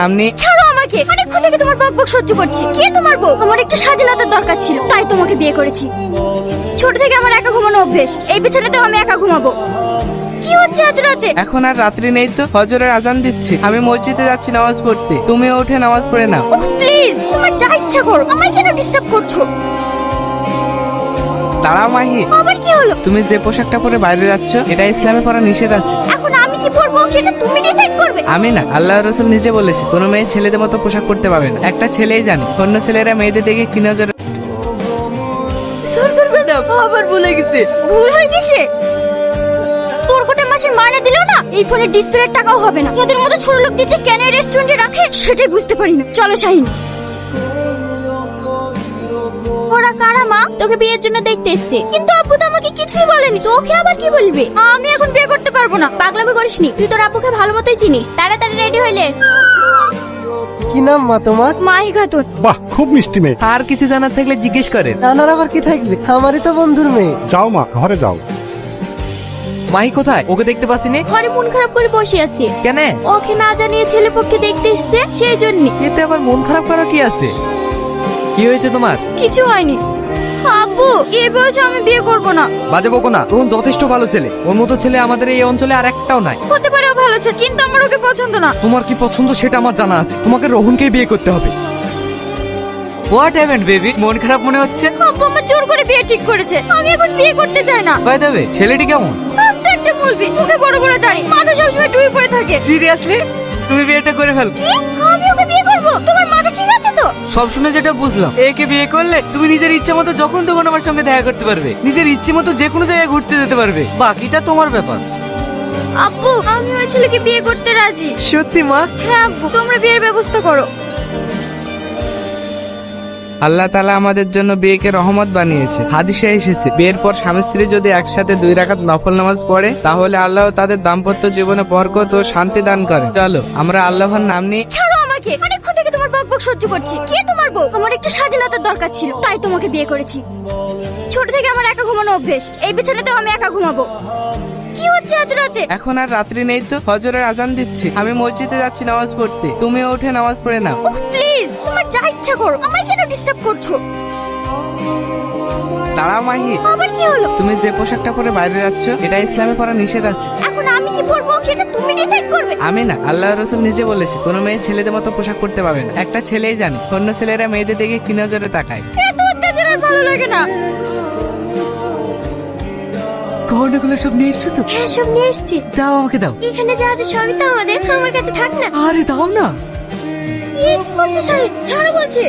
আপনি ছাড়ো আমাকে, অনেকক্ষণ থেকে তোমার বকবক সহ্য করছি। কে তোমার বউ? আমার একটু স্বাধীনতার দরকার ছিল, তাই তোমাকে বিয়ে করেছি। ছোট থেকে আমার একা ঘুমানো অভ্যেস, এই বিছানাতেও আমি একা ঘুমাবো। কি হচ্ছে এত রাতে? এখন আর রাত্রি নেই তো, ফজরের আজান দিচ্ছি। আমি মসজিদে যাচ্ছি নামাজ পড়তে, তুমিও উঠে নামাজ পড়ে নাও। ওহ প্লিজ, তোমার যা ইচ্ছা করো, আমায় কেন ডিস্টার্ব করছো? দাঁড়াও মাহি, আবার কি হলো? তুমি যে পোশাকটা পরে বাইরে যাচ্ছ এটা ইসলামে পড়া নিষেধ আছে। এখন আমি কি পরবো সেটা তুমি ডিসাইড করবে। আমি না, আল্লাহ রসুল নিজে বলেছে কোনো মেয়ে ছেলেদের মতো পোশাক পরতে পারবে না। একটা ছেলেই জানে অন্য ছেলেরা মেয়েদের দেখে কি নজরে। সর ম্যাডাম, আবার ভুলে গেছে। ভুল হয়ে গেছে? তোর কোটে মাসের মাইনে দিলেও না এই ফোনের ডিসপ্লের টাকাও হবে না। তোদের মতো ছোট লোক দিচ্ছে কেন এই রেস্টুরেন্টে রাখে সেটাই বুঝতে পারি না। চলো শাহিন। ওরা কারা মা? তোকে বিয়ের জন্য দেখতে এসেছে। কিন্তু আব্বু তো আমাকে কিছুই বলেনি। তোকে আবার কি বলবে? আমি এখন বিয়ে করতে পারবো না। পাগলামি করিসনি, তুই তোর আপুকে ভালো মতোই চিনিস। তাড়াতাড়ি রেডি হইলে। কি নাম মা তোমার? মাহি খাতুন। বাহ, খুব মিষ্টি মেয়ে। আর কিছু জানার থাকলে জিজ্ঞেস করেন। নানার আবার কি থাকবে, আমারই তো বন্ধুর মেয়ে। যাও মা, ঘরে যাও। মাহি কোথায়? ওকে দেখতে পাচ্ছিনি। ঘরে মন খারাপ করে বসে আছে। কেন? ওকে না জানিয়ে ছেলে পক্ষে দেখতে এসেছে, সেই জন্য। এতে আবার মন খারাপ করা কি আছে? কি হয়েছে তোমার? কিছু হয়নি আব্বু, এই বয়সে আমি বিয়ে করব না। বাজে বকো না, রোহন যথেষ্ট ভালো ছেলে। ওর মতো ছেলে আমাদের এই অঞ্চলে আর একটাও নাই। হতে পারে ও ভালো ছেলে, কিন্তু আমার ওকে পছন্দ না। তোমার কি পছন্দ সেটা আমার জানা আছে। তোমাকে রোহনকেই বিয়ে করতে হবে। What happened baby? মন খারাপ মনে হচ্ছে। আব্বু আমার জোর করে বিয়ে ঠিক করেছে, আমি এখন বিয়ে করতে চাই না। বাই দেবে ছেলেটি কেমন? আস্তে একটা মুলবি, মুখে বড় বড় দাড়ি, মাথা সবসময় টুপি পরে থাকে। সিরিয়াসলি? তুমি বিয়েটা করে ফেল। কি? আমি ওকে বিয়ে করব? তোমার মাথা ঠিক আছে তো? সব শুনে যেটা বুঝলাম, একে বিয়ে করলে তুমি নিজের ইচ্ছে মতো যখন তখন আমার সঙ্গে দেখা করতে পারবে, নিজের ইচ্ছে মতো যে কোনো জায়গায় ঘুরতে যেতে পারবে। বাকিটা তোমার ব্যাপার। আব্বু, আমি ওই ছেলেকে বিয়ে করতে রাজি। সত্যি মা? হ্যাঁ আব্বু, তোমরা বিয়ের ব্যবস্থা করো। আল্লাহ তাআলা আমাদের জন্য বিয়েকে রহমত বানিয়েছে। হাদিসে এসেছে বিয়ের পর স্বামী স্ত্রী যদি একসাথে 2 রাকাত নফল নামাজ পড়ে তাহলে আল্লাহ তাদের দাম্পত্য জীবনে বরকত ও শান্তি দান করে। চলো আমরা আল্লাহর নাম নিয়ে। ছাড়ো আমাকে, অনেকক্ষণ থেকে তোমার বকবক সহ্য করছি। কে তোমার বউ? আমার একটু স্বাধীনতার দরকার ছিল, তাই তোমাকে বিয়ে করেছি। ছোট থেকে আমার একা ঘুমানো অভ্যেস, এই বিছানাতেও আমি একা ঘুমাবো। কি হচ্ছে এত রাতে? এখন আর রাত্রি নেই তো, ফজরের আজান দিচ্ছি। আমি মসজিদে যাচ্ছি নামাজ পড়তে, তুমিও উঠে নামাজ পড়ে নাও। ওহ প্লিজ, তোমার যা ইচ্ছা করো, আমায় কেন ডিস্টার্ব করছো? দাঁড়াও মাহি, আবার কি হলো? তুমি যে পোশাকটা পরে বাইরে যাচ্ছ এটা ইসলামে পড়া নিষেধ আছে। এখন আমি কি পরবো সেটা তুমি ডিসাইড করবে। আমি না, আল্লাহ রসুল নিজে বলেছে কোনো মেয়ে ছেলেদের মতো পোশাক পরতে পারবে না। একটা ছেলেই জানে অন্য ছেলেরা মেয়েদের দেখে কি নজরে তাকায়। এত অত্যাচার আর ভালো লাগে না। গহনাগুলো সব নিয়ে এসছো তো? হ্যাঁ সব নিয়ে এসছি। দাও, আমাকে দাও। এখানে যা আছে সবই তো আমাদের, আমার কাছে থাক না। আরে দাও না। এই করছে শাহিদ, ছাড়ো বলছে।